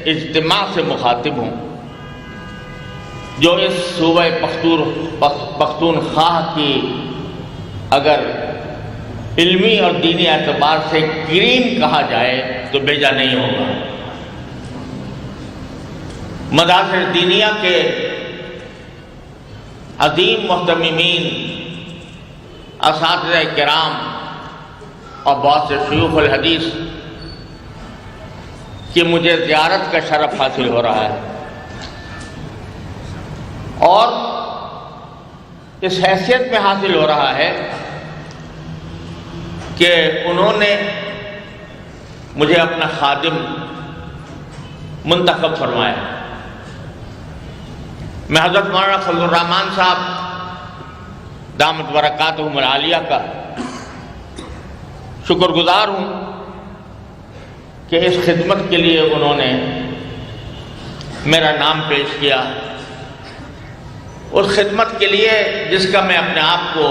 اجتماع سے مخاطب ہوں جو اس صوبہ پختونخوا کی اگر علمی اور دینی اعتبار سے کریم کہا جائے تو بیجا نہیں ہوگا۔ مدارس دینیہ کے عظیم محتممین، اساتذہ کرام اور بہت سے شیوخ الحدیث کی مجھے زیارت کا شرف حاصل ہو رہا ہے، اور اس حیثیت میں حاصل ہو رہا ہے کہ انہوں نے مجھے اپنا خادم منتخب فرمایا۔ میں حضرت مولانا فضل الرحمان صاحب دامت برکاتہم العالیہ کا شکر گزار ہوں کہ اس خدمت کے لیے انہوں نے میرا نام پیش کیا، اس خدمت کے لیے جس کا میں اپنے آپ کو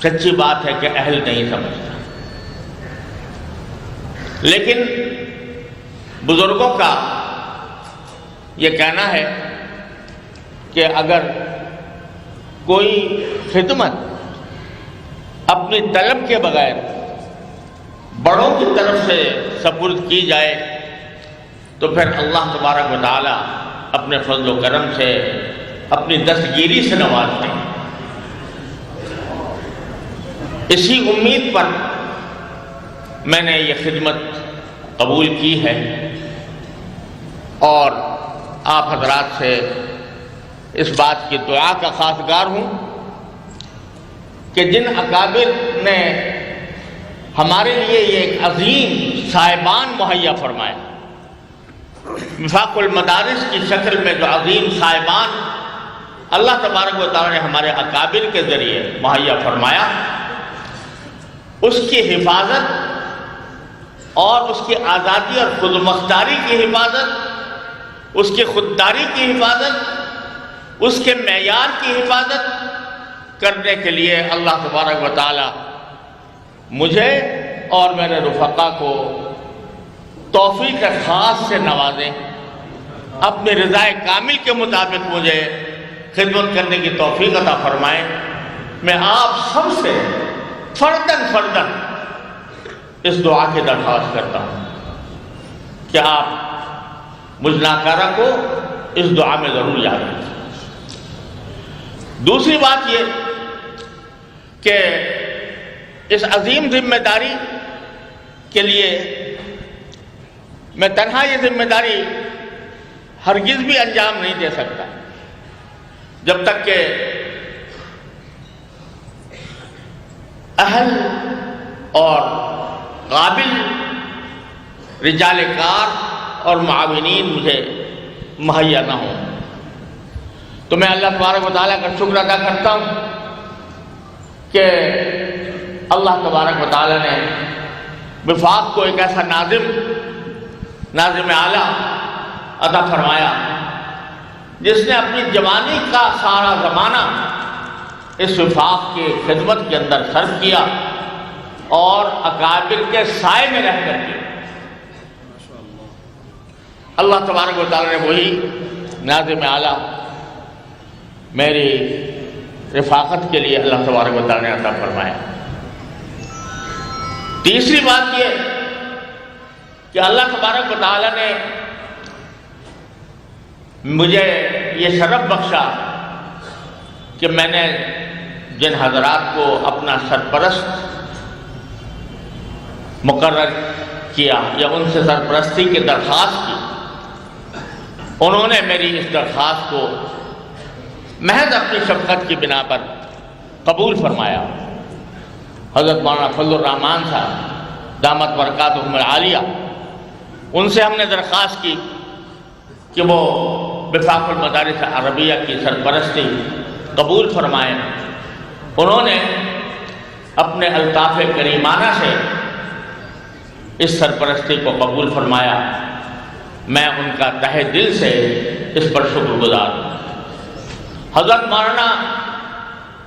سچی بات ہے کہ اہل نہیں سمجھتا، لیکن بزرگوں کا یہ کہنا ہے کہ اگر کوئی خدمت اپنی طلب کے بغیر بڑوں کی طرف سے سپرد کی جائے تو پھر اللہ تبارک و تعالی اپنے فضل و کرم سے اپنی دستگیری سے نوازتے ہیں۔ اسی امید پر میں نے یہ خدمت قبول کی ہے، اور آپ حضرات سے اس بات کی دعا کا خواستگار ہوں کہ جن اکابر نے ہمارے لیے یہ ایک عظیم صاحبان مہیا فرمایا، وفاق المدارس کی شکل میں جو عظیم صاحبان اللہ تبارک و تعالیٰ نے ہمارے اکابر کے ذریعے مہیا فرمایا، اس کی حفاظت اور اس کی آزادی اور خود مختاری کی حفاظت، اس کی خودداری کی حفاظت، اس کے معیار کی حفاظت کرنے کے لیے اللہ تبارک و تعالی مجھے اور میرے رفقا کو توفیق خاص سے نوازیں، اپنی رضائے کامل کے مطابق مجھے خدمت کرنے کی توفیق عطا فرمائیں۔ میں آپ سب سے فرداً اس دعا کی درخواست کرتا ہوں کہ آپ مجھ ناکارہ کو اس دعا میں ضرور یاد رکھیں۔ دوسری بات یہ کہ اس عظیم ذمہ داری کے لیے میں تنہا یہ ذمہ داری ہرگز بھی انجام نہیں دے سکتا جب تک کہ اہل اور قابل رجال کار اور معاونین مجھے مہیا نہ ہوں۔ تو میں اللہ تبارک و تعالیٰ کا شکر ادا کرتا ہوں کہ اللہ تبارک و تعالیٰ نے وفاق کو ایک ایسا ناظم اعلیٰ عطا فرمایا جس نے اپنی جوانی کا سارا زمانہ اس وفاق کی خدمت کے اندر صرف کیا اور اکابر کے سائے میں رہ کر کے اللہ تبارک و تعالیٰ نے وہی ناظم اعلیٰ میری رفاقت کے لیے اللہ تبارک و تعالیٰ نے عطا فرمایا۔ تیسری بات یہ کہ اللہ تبارک و تعالیٰ نے مجھے یہ شرف بخشا کہ میں نے جن حضرات کو اپنا سرپرست مقرر کیا یا ان سے سرپرستی کی درخواست کی، انہوں نے میری اس درخواست کو محض اپنی شفقت کی بنا پر قبول فرمایا۔ حضرت مولانا فضل الرحمان صاحب دامت برکاتہم العالیہ، ان سے ہم نے درخواست کی کہ وہ وفاق المدارس عربیہ کی سرپرستی قبول فرمائیں۔ انہوں نے اپنے الطاف کریمانہ سے اس سرپرستی کو قبول فرمایا۔ میں ان کا تہہ دل سے اس پر شکر گزار ہوں۔ حضرت مولانا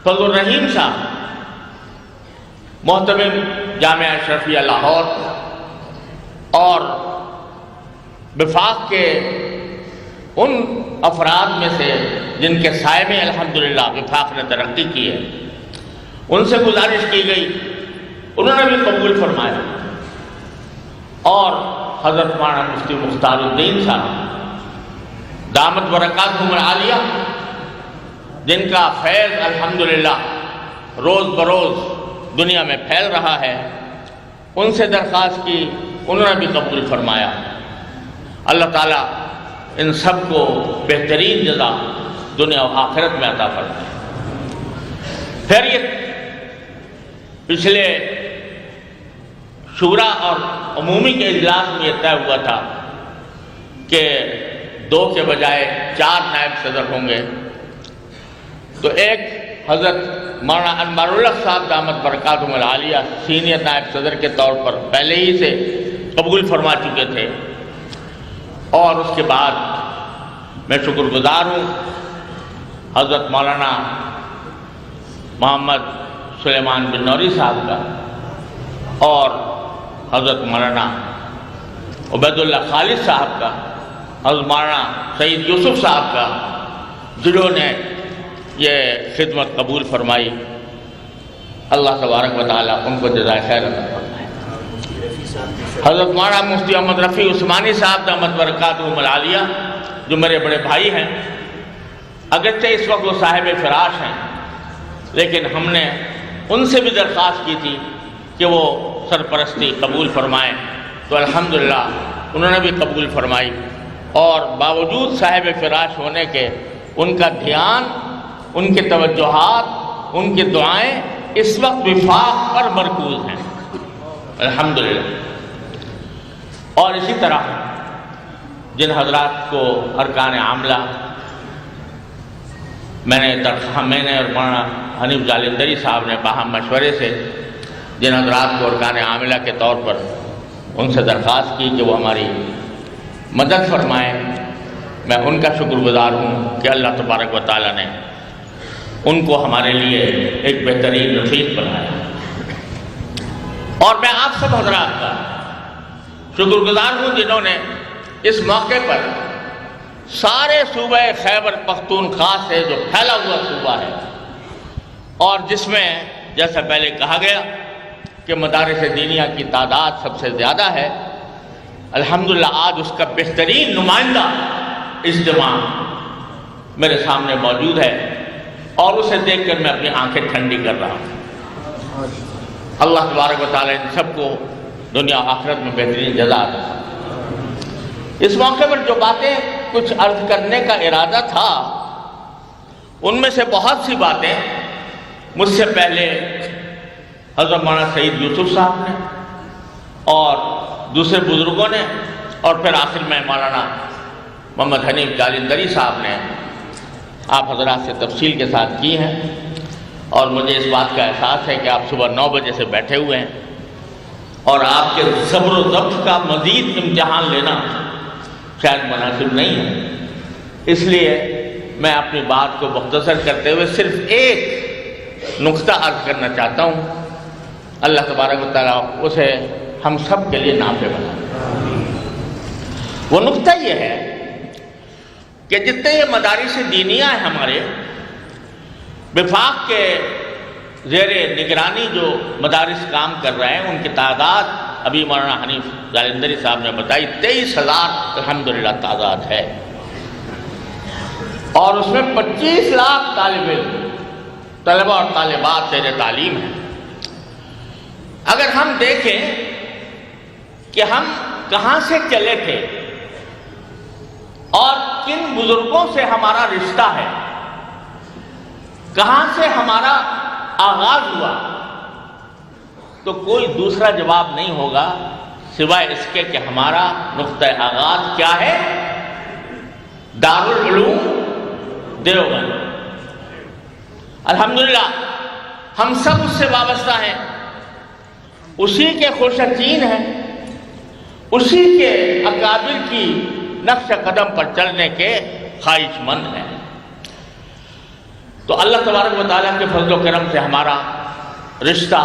فضل الرحیم صاحب محتمم جامعہ اشرفیہ لاہور اور وفاق کے ان افراد میں سے جن کے سائے میں الحمدللہ وفاق نے ترقی کی ہے، ان سے گزارش کی گئی، انہوں نے بھی قبول فرمایا۔ اور حضرت مولانا مفتی مختار الدین صاحب دامت برکاتہم العالیہ، جن کا فیض الحمدللہ روز بروز دنیا میں پھیل رہا ہے، ان سے درخواست کی، انہوں نے بھی قبول فرمایا۔ اللہ تعالیٰ ان سب کو بہترین جزا دنیا و آخرت میں عطا فرمائے۔ پھر یہ پچھلے شورا اور عمومی کے اجلاس میں یہ طے ہوا تھا کہ 2 کے بجائے 4 نائب صدر ہوں گے، تو ایک حضرت مولانا انوار الحق صاحب دامت برکاتہم العالیہ سینئر نائب صدر کے طور پر پہلے ہی سے قبول فرما چکے تھے، اور اس کے بعد میں شکر گزار ہوں حضرت مولانا محمد سلیمان بن نوری صاحب کا اور حضرت مولانا عبید اللہ خالد صاحب کا، حضرت مولانا سعید یوسف صاحب کا، جنہوں نے یہ خدمت قبول فرمائی۔ اللہ تبارک و تعالیٰ ان کو جزائے خیر عطا فرمائے۔ حضرت مولانا مفتی محمد رفیع عثمانی صاحب دامت برکاتہم العالیہ، جو میرے بڑے بھائی ہیں، اگرچہ اس وقت وہ صاحب فراش ہیں، لیکن ہم نے ان سے بھی درخواست کی تھی کہ وہ سرپرستی قبول فرمائیں، تو الحمدللہ انہوں نے بھی قبول فرمائی، اور باوجود صاحب فراش ہونے کے ان کا دھیان، ان کے توجہات، ان کی دعائیں اس وقت وفاق پر مرکوز ہیں الحمدللہ۔ اور اسی طرح جن حضرات کو ارکان عاملہ میں نے اور مولانا حنیف جالندری صاحب نے باہم مشورے سے جن حضرات کو ارکان عاملہ کے طور پر ان سے درخواست کی کہ وہ ہماری مدد فرمائیں، میں ان کا شکر گزار ہوں کہ اللہ تبارک و تعالیٰ نے ان کو ہمارے لیے ایک بہترین رفیق بنایا۔ اور میں آپ سب حضرات کا شکر گزار ہوں جنہوں نے اس موقع پر سارے صوبہ خیبر پختونخوا سے جو پھیلا ہوا صوبہ ہے، اور جس میں جیسا پہلے کہا گیا کہ مدارس دینیہ کی تعداد سب سے زیادہ ہے، الحمدللہ آج اس کا بہترین نمائندہ اجتماع میرے سامنے موجود ہے، اور اسے دیکھ کر میں اپنی آنکھیں ٹھنڈی کر رہا ہوں۔ اللہ تبارک و تعالیٰ ان سب کو دنیا و آخرت میں بہترین جزا دے۔ اس موقع پر جو باتیں کچھ عرض کرنے کا ارادہ تھا، ان میں سے بہت سی باتیں مجھ سے پہلے حضرت مولانا سعید یوسف صاحب نے اور دوسرے بزرگوں نے، اور پھر آخر میں مولانا محمد حنیف جالندری صاحب نے آپ حضرات سے تفصیل کے ساتھ کی ہیں، اور مجھے اس بات کا احساس ہے کہ آپ صبح 9 بجے سے بیٹھے ہوئے ہیں، اور آپ کے صبر و ضبط کا مزید امتحان لینا شاید مناسب نہیں ہے، اس لیے میں اپنی بات کو مختصر کرتے ہوئے صرف ایک نقطہ عرض کرنا چاہتا ہوں۔ اللہ تبارک و تعالیٰ اسے ہم سب کے لیے نافع بنائے۔ وہ نقطہ یہ ہے کہ جتنے یہ مدارس دینیہ ہیں ہمارے، وفاق کے زیر نگرانی جو مدارس کام کر رہے ہیں، ان کی تعداد ابھی مولانا حنیف جالندری صاحب نے بتائی 23,000 الحمدللہ تعداد ہے، اور اس میں 25 لاکھ طالب علم، طلبہ اور طالبات زیر تعلیم ہیں۔ اگر ہم دیکھیں کہ ہم کہاں سے چلے تھے اور کن بزرگوں سے ہمارا رشتہ ہے، کہاں سے ہمارا آغاز ہوا، تو کوئی دوسرا جواب نہیں ہوگا سوائے اس کے کہ ہمارا نقطہ آغاز کیا ہے؟ دارالعلوم دیوبند۔ الحمدللہ ہم سب اس سے وابستہ ہیں، اسی کے خوشچین ہیں، اسی کے اکابر کی نقش قدم پر چلنے کے خواہش مند ہیں۔ تو اللہ تبارک و تعالیٰ کے فضل و کرم سے ہمارا رشتہ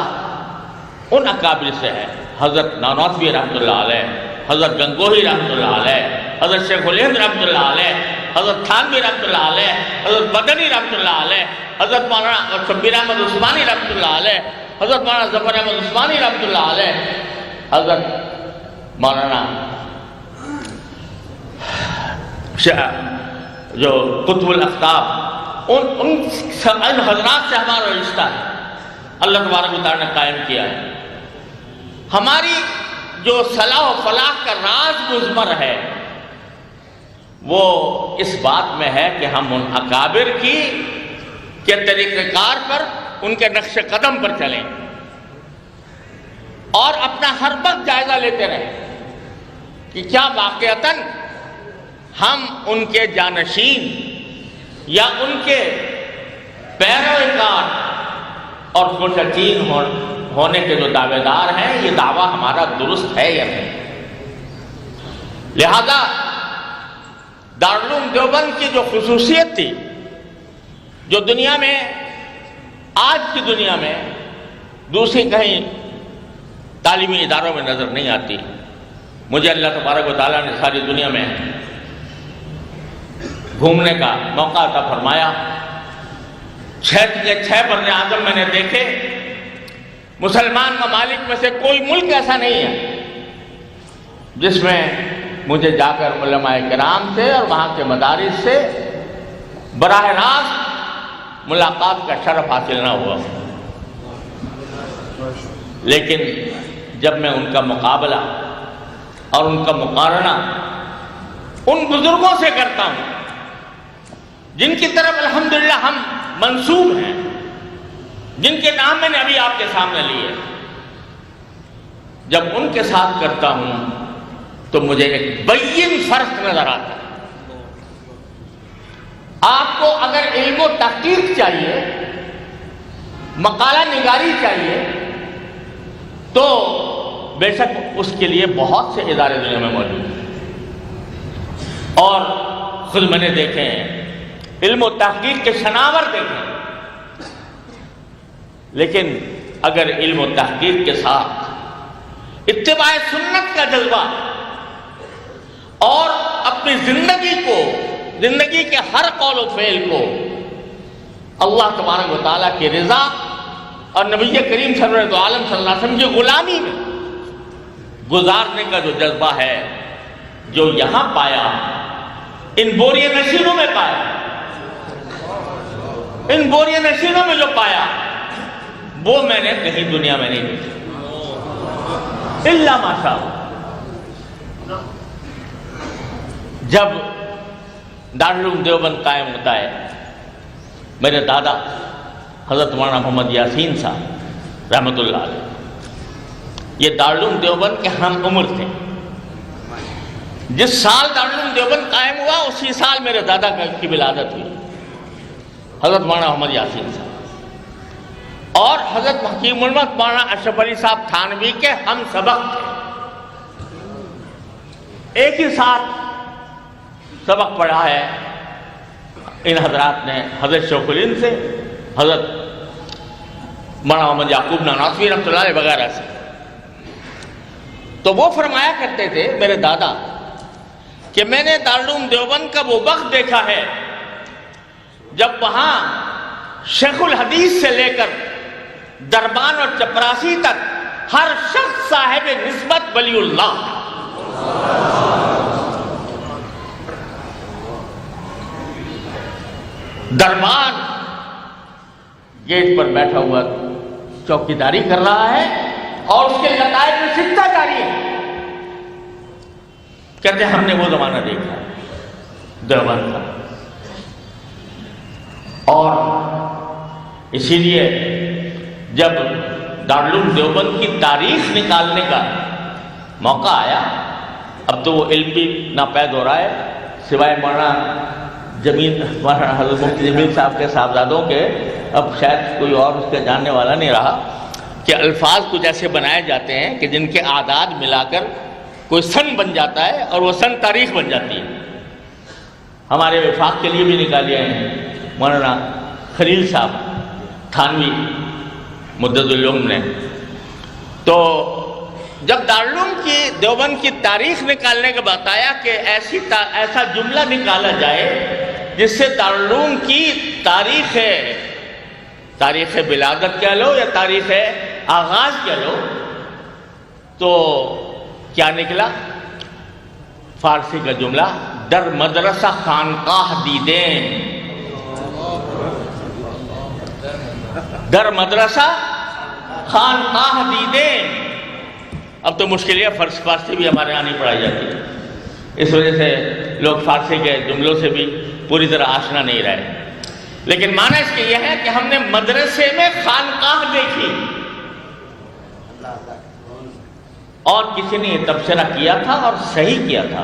ان اکابر سے ہے، حضرت نانوتوی رحمۃ اللہ علیہ، حضرت گنگوہی رحمۃ اللہ علیہ، حضرت شیخ الہند رحمۃ اللہ علیہ، حضرت تھانوی رحمۃ اللہ علیہ، حضرت مدنی رحمۃ اللہ علیہ، حضرت مولانا شبیر احمد عثمانی رحمۃ اللہ علیہ، حضرت مولانا ظفر احمد عثمانی رحمۃ اللہ علیہ، حضرت مولانا جو قطب الاقطاب، ان حضرات سے ہمارا رشتہ ہے، اللہ تبارک و تعالیٰ نے قائم کیا ہے۔ ہماری جو صلاح و فلاح کا راز مضمر ہے وہ اس بات میں ہے کہ ہم ان اکابر کے طریقہ کار پر، ان کے نقش قدم پر چلیں اور اپنا ہر وقت جائزہ لیتے رہیں کہ کیا واقعتاً ہم ان کے جانشین یا ان کے پیروکار اور مشجعین ہونے کے جو دعوے دار ہیں، یہ دعویٰ ہمارا درست ہے یا نہیں۔ لہذا دارالعلوم دیوبند کی جو خصوصیت تھی، جو دنیا میں، آج کی دنیا میں دوسری کہیں تعلیمی اداروں میں نظر نہیں آتی، مجھے اللہ تبارک و تعالیٰ نے ساری دنیا میں گھومنے کا موقع عطا فرمایا۔ 6 بر اعظم میں نے دیکھے، مسلمان ممالک میں سے کوئی ملک ایسا نہیں ہے جس میں مجھے جا کر علماء کرام سے اور وہاں کے مدارس سے براہ راست ملاقات کا شرف حاصل نہ ہوا، لیکن جب میں ان کا مقابلہ اور ان کا مقارنہ ان بزرگوں سے کرتا ہوں جن کی طرف الحمدللہ ہم منسوب ہیں، جن کے نام میں نے ابھی آپ کے سامنے لیے، جب ان کے ساتھ کرتا ہوں تو مجھے ایک بین فرق نظر آتا ہے۔ آپ کو اگر علم و تحقیق چاہیے، مقالہ نگاری چاہیے، تو بے شک اس کے لیے بہت سے ادارے دنیا میں موجود ہیں، اور خود میں نے دیکھے ہیں، علم و تحقیق کے شناور دیکھیں، لیکن اگر علم و تحقیق کے ساتھ اتباع سنت کا جذبہ اور اپنی زندگی کے ہر قول و فعل کو اللہ تبارک و تعالیٰ کی رضا اور نبی کریم سرور عالم صلی اللہ علیہ وسلم کی غلامی میں گزارنے کا جو جذبہ ہے، جو یہاں پایا، ان بوریہ نشینوں میں پایا، ان بوریہ نشینوں میں جو پایا، وہ میں نے کہیں دنیا میں نہیں دیکھا الا ماشاء اللہ۔ جب دارالعلوم دیوبند قائم ہوتا ہے، میرے دادا حضرت مولانا محمد یاسین صاحب رحمۃ اللہ علیہ یہ دارالعلوم دیوبند کے ہم عمر تھے۔ جس سال دارالعلوم دیوبند قائم ہوا اسی سال میرے دادا کی ولادت ہوئی، حضرت مولانا محمد یاسین صاحب، اور حضرت حکیم علمت مولانا اشرف علی صاحب تھانوی کے ہم سبق تھے، ایک ہی ساتھ سبق پڑھا ہے ان حضرات نے، حضرت شیخ الہند سے، حضرت مولانا محمد یعقوب نانوتوی رحمۃ اللہ علیہ وغیرہ سے۔ تو وہ فرمایا کرتے تھے میرے دادا کہ میں نے دارالعلوم دیوبند کا وہ وقت دیکھا ہے جب وہاں شیخ الحدیث سے لے کر دربان اور چپراسی تک ہر شخص صاحب نسبت ولی اللہ، دربان گیٹ پر بیٹھا ہوا چوکیداری کر رہا ہے اور اس کے لطائف میں سکہ جاری ہے، کہتے ہیں ہم نے وہ زمانہ دیکھا دیوبند کا۔ اور اسی لیے جب دارالعلوم دیوبند کی تاریخ نکالنے کا موقع آیا، اب تو وہ علم بھی ناپید ہو رہا ہے، سوائے مولانا حضرت مفتی جمیل صاحب کے صاحبزادوں کے، اب شاید کوئی اور اس کے جاننے والا نہیں رہا، کہ الفاظ کچھ ایسے بنائے جاتے ہیں کہ جن کے اعداد ملا کر کوئی سن بن جاتا ہے اور وہ سن تاریخ بن جاتی ہے۔ ہمارے وفاق کے لیے بھی نکالے ہیں مولانا خلیل صاحب تھانوی مدد العلوم نے، تو جب دارالعلوم کی دیوبند کی تاریخ نکالنے کا بتایا کہ ایسا جملہ نکالا جائے جس سے دارالعلوم کی تاریخ ولادت کہہ لو یا تاریخ آغاز کہہ لو، تو کیا نکلا؟ فارسی کا جملہ، در مدرسہ خانقاہ دیدیں، در مدرسہ خانقاہ دیدیں۔ اب تو مشکل ہے، فارسی بھی ہمارے یہاں نہیں پڑھائی جاتی، اس وجہ سے لوگ فارسی کے جملوں سے بھی پوری طرح آشنا نہیں رہے، لیکن معنی اس کے یہ ہے کہ ہم نے مدرسے میں خانقاہ دیکھی، اور کسی نے یہ تبصرہ کیا تھا اور صحیح کیا تھا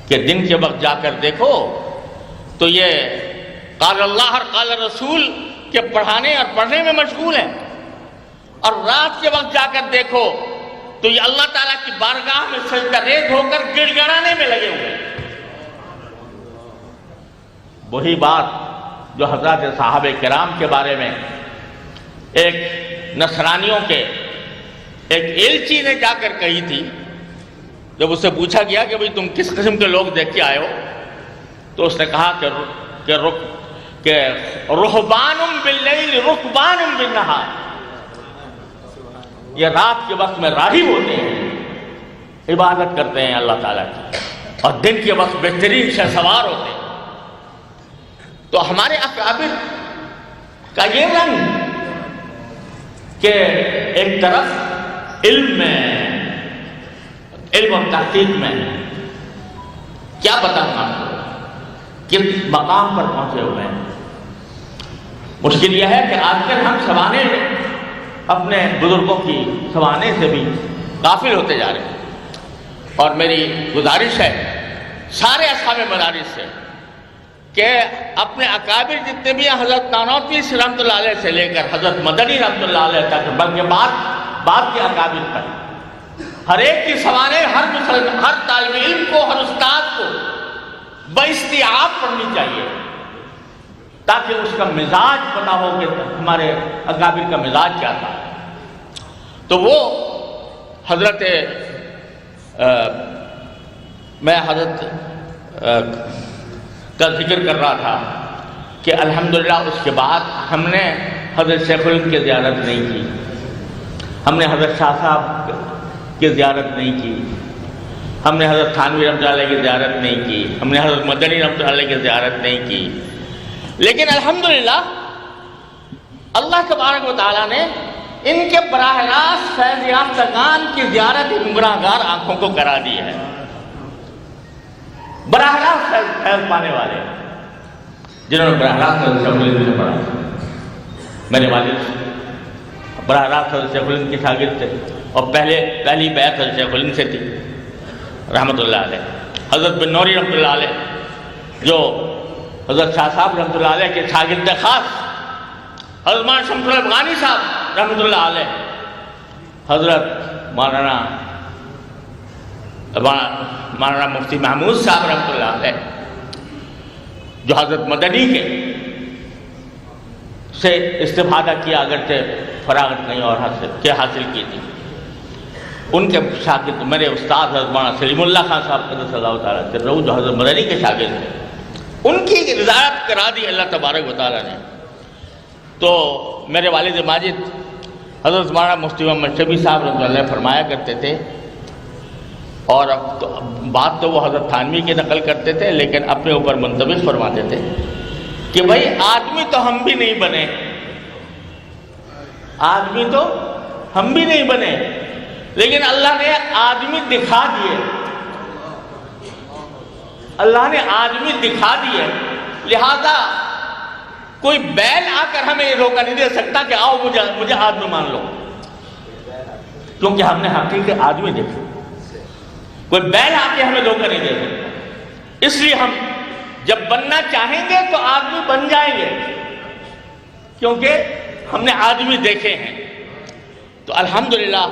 کہ دن کے وقت جا کر دیکھو تو یہ قال اللہ اور قال رسول کے پڑھانے اور پڑھنے میں مشغول ہیں، اور رات کے وقت جا کر دیکھو تو یہ اللہ تعالیٰ کی بارگاہ میں سجدہ ریز ہو کر گڑ گڑانے میں لگے ہوئے ہیں۔ وہی بات جو حضرات صحابہ کرام کے بارے میں ایک نصرانیوں کے ایک ایلچی نے جا کر کہی تھی، جب اس سے پوچھا گیا کہ بھئی تم کس قسم کے لوگ دیکھ کے آئے ہو، تو اس نے کہا کہ رہبان باللیل رکبان بالنہار، یہ رات کے وقت میں راہب ہوتے ہیں، عبادت کرتے ہیں اللہ تعالیٰ کی، اور دن کے وقت بہترین شہ سوار ہوتے ہیں۔ تو ہمارے اکابر کا یہ رنگ کہ ایک طرف علم و تحقیق میں کیا بتاؤں آپ کو کس مقام پر پہنچے ہوئے ہیں۔ مشکل یہ ہے کہ آج کل ہم سوانے اپنے بزرگوں کی سوانے سے بھی غافل ہوتے جا رہے ہیں، اور میری گزارش ہے سارے اصحاب مدارس سے کہ اپنے اکابر جتنے بھی حضرت نانوتوی رحمۃ اللہ علیہ سے لے کر حضرت مدنی رحمۃ اللہ علیہ تک، بلکہ بعد کے اکابر تک، ہر ایک کی سوانے ہر طالب علم کو، ہر استاد کو باستیعاب پڑھنی چاہیے، تاکہ اس کا مزاج پتا ہو کہ ہمارے اکابر کا مزاج کیا تھا۔ تو وہ حضرت میں حضرت کا ذکر کر رہا تھا کہ الحمدللہ اس کے بعد ہم نے حضرت شیخ الہند کی زیارت نہیں کی، ہم نے حضرت شاہ صاحب کی زیارت نہیں کی، ہم نے حضرت تھانوی رحمۃ اللہ علیہ کی زیارت نہیں کی، ہم نے حضرت مدنی رحمۃ اللہ علیہ کی زیارت نہیں کی، لیکن الحمدللہ اللہ تبارک و تعالیٰ نے ان کے براہ راست فیض یافتگان کی زیارت گناہگار آنکھوں کو کرا دی ہے، براہ راست فیض پانے والے جنہوں نے براہ راست حضرت شیخ الہند سے پڑھا۔ میرے والد براہ راست حضرت شیخ الہند کے شاگرد تھے، اور پہلی بیعت حضرت شیخ الہند سے تھی رحمۃ اللہ علیہ۔ حضرت بن نوری رحمۃ اللہ علیہ جو حضرت شاہ صاحب رحمۃ اللہ علیہ کے شاگرد خاص، حضرت مولانا شمس الافغانی صاحب رحمۃ اللہ علیہ، حضرت مولانا مفتی محمود صاحب رحمۃ اللہ علیہ، جو حضرت مدنی کے سے استفادہ کیا اگرچہ فراغت نہیں اور حاصل کی تھی، ان کے شاگرد میرے استاد حضرت مولانا سلیم اللہ خان صاحب قدس اللہ تعالیٰ سرہ جو حضرت مدنی کے شاگرد تھے، ان کی رضایت کرا دی اللہ تبارک و تعالیٰ نے۔ تو میرے والد ماجد حضرت مولانا مفتی محمد شفیع صاحب رحمۃ اللہ فرمایا کرتے تھے، اور بات تو وہ حضرت تھانوی کی نقل کرتے تھے لیکن اپنے اوپر منطبق فرماتے تھے کہ بھائی آدمی تو ہم بھی نہیں بنے، آدمی تو ہم بھی نہیں بنے، لیکن اللہ نے آدمی دکھا دیے، اللہ نے آدمی دکھا دیے، لہذا کوئی بیل آ کر ہمیں یہ دھوکہ نہیں دے سکتا کہ آؤ مجھے آدمی مان لو، کیونکہ ہم نے حقیقی آدمی دیکھا۔ کوئی بیل آ کے ہمیں دھوکہ نہیں دے سکتا، اس لیے ہم جب بننا چاہیں گے تو آدمی بن جائیں گے، کیونکہ ہم نے آدمی دیکھے ہیں۔ تو الحمدللہ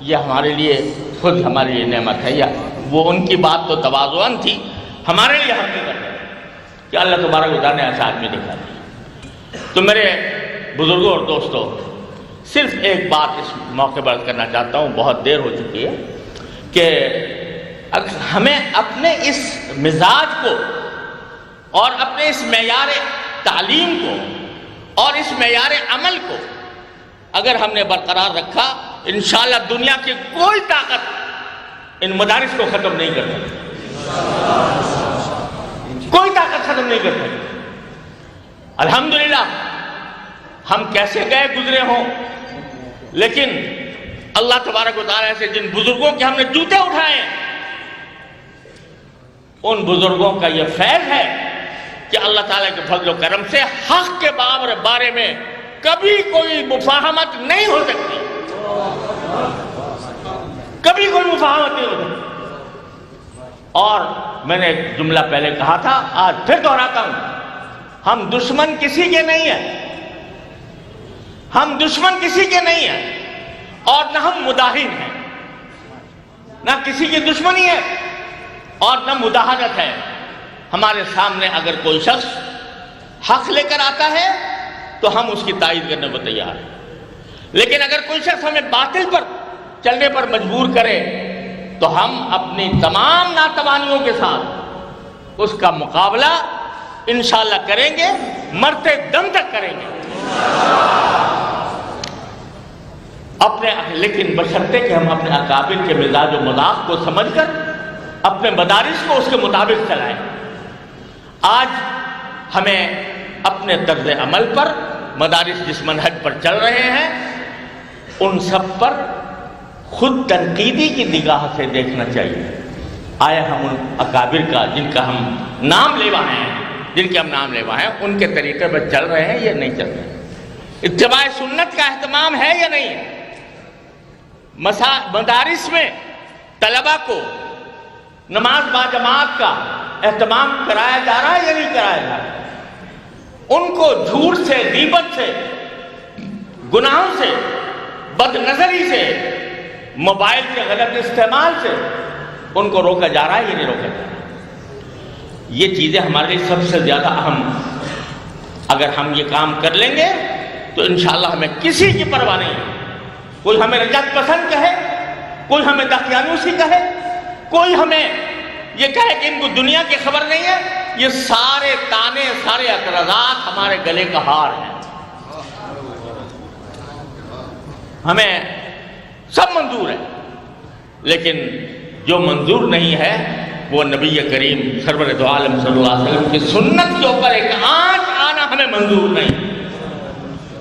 یہ ہمارے لیے خود ہمارے لیے نعمت ہے، یا وہ ان کی بات تو تواضعاً تھی، ہمارے لیے حقیقت ہے کہ اللہ تبارک و تعالیٰ نے ایسا آدمی دکھا دیا۔ تو میرے بزرگوں اور دوستوں، صرف ایک بات اس موقع پر کرنا چاہتا ہوں، بہت دیر ہو چکی ہے، کہ ہمیں اپنے اس مزاج کو اور اپنے اس معیار تعلیم کو اور اس معیار عمل کو اگر ہم نے برقرار رکھا، انشاءاللہ دنیا کی کوئی طاقت ان مدارس کو ختم نہیں کر سکتی، کوئی طاقت ختم نہیں کر سکتی۔ الحمدللہ ہم کیسے گئے گزرے ہوں، لیکن اللہ تبارک و تعالیٰ سے جن بزرگوں کے ہم نے جوتے اٹھائے، ان بزرگوں کا یہ فیض ہے کہ اللہ تعالیٰ کے فضل و کرم سے حق کے بارے میں کبھی کوئی مفاہمت نہیں ہو سکتی، کبھی کوئی مفاہمت نہیں ہو سکتی۔ اور میں نے ایک جملہ پہلے کہا تھا، آج پھر دہراتا ہوں، ہم دشمن کسی کے نہیں ہیں، ہم دشمن کسی کے نہیں ہیں، اور نہ ہم مداہن ہیں، نہ کسی کی دشمنی ہے اور نہ مداہنت ہے۔ ہمارے سامنے اگر کوئی شخص حق لے کر آتا ہے تو ہم اس کی تائید کرنے کو تیار ہیں، لیکن اگر کوئی شخص ہمیں باطل پر چلنے پر مجبور کرے تو ہم اپنی تمام ناتوانیوں کے ساتھ اس کا مقابلہ انشاءاللہ کریں گے، مرتے دم تک کریں گے، لیکن بشرطے کہ ہم اپنے اکابر کے مزاج و مذاق کو سمجھ کر اپنے مدارس کو اس کے مطابق چلائیں۔ آج ہمیں اپنے طرز عمل پر مدارس جس منہج پر چل رہے ہیں ان سب پر خود تنقیدی کی نگاہ سے دیکھنا چاہیے، آیا ہم ان اکابر کا جن کا ہم نام لیوا ہیں، ان کے طریقے پر چل رہے ہیں یا نہیں چل رہے ہیں؟ اتباع سنت کا اہتمام ہے یا نہیں ہے؟ مدارس میں طلبہ کو نماز با جماعت کا اہتمام کرایا جا رہا ہے یا نہیں کرایا جا رہا؟ ان کو جھوٹ سے، غیبت سے، گناہوں سے، بد نظری سے، موبائل کے غلط استعمال سے ان کو روکا جا رہا ہے یا نہیں روکا جا رہا؟ یہ چیزیں ہمارے لیے سب سے زیادہ اہم، اگر ہم یہ کام کر لیں گے تو انشاءاللہ ہمیں کسی کی پرواہ نہیں ہے۔ کوئی ہمیں رجعت پسند کہے، کوئی ہمیں دقیانوسی کہے، کوئی ہمیں یہ کہے کہ ان کو دنیا کی خبر نہیں ہے، یہ سارے تانے، سارے اعتراضات ہمارے گلے کا ہار ہیں۔ ہمیں سب منظور ہے، لیکن جو منظور نہیں ہے وہ نبی کریم سرور دو عالم صلی اللہ علیہ وسلم کی سنت کے اوپر ایک آنچ آنا ہمیں منظور نہیں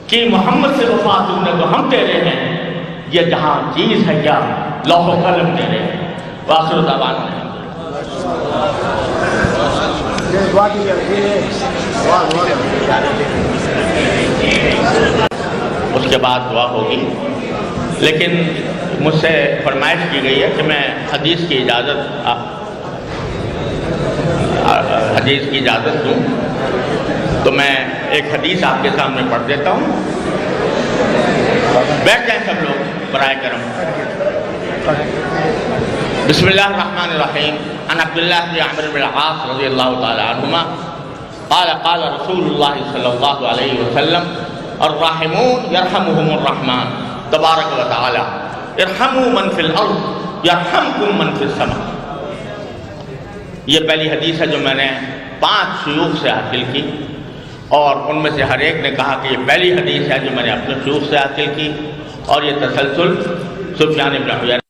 کہ محمد سے وفا تم نے تو ہم تیرے ہیں، یہ جہاں چیز ہے کیا لوح و قلم تیرے ہیں۔ وآخر دعوانا اس کے بعد دعا ہوگی، لیکن مجھ سے فرمائش کی گئی ہے کہ میں حدیث کی اجازت دوں، تو میں ایک حدیث آپ کے سامنے پڑھ دیتا ہوں، بیٹھ جائیں سب لوگ برائے کرم۔ بسم اللہ الرحمن الرحیم، عن عبداللہ بن عمرو بن العاص رضی اللہ تعالی عنہما قال قال رسول اللہ صلی اللہ علیہ وسلم الراحمون یرحمہم الرحمن تبارک و تعالی ارحموا من فی الارض یرحمکم من فی السماء۔ یہ پہلی حدیث ہے جو میں نے 5 شیوخ سے حاصل کی، اور ان میں سے ہر ایک نے کہا کہ یہ پہلی حدیث ہے جو میں نے اپنے شیوخ سے حاصل کی، اور یہ تسلسل سفیان بن عیینہ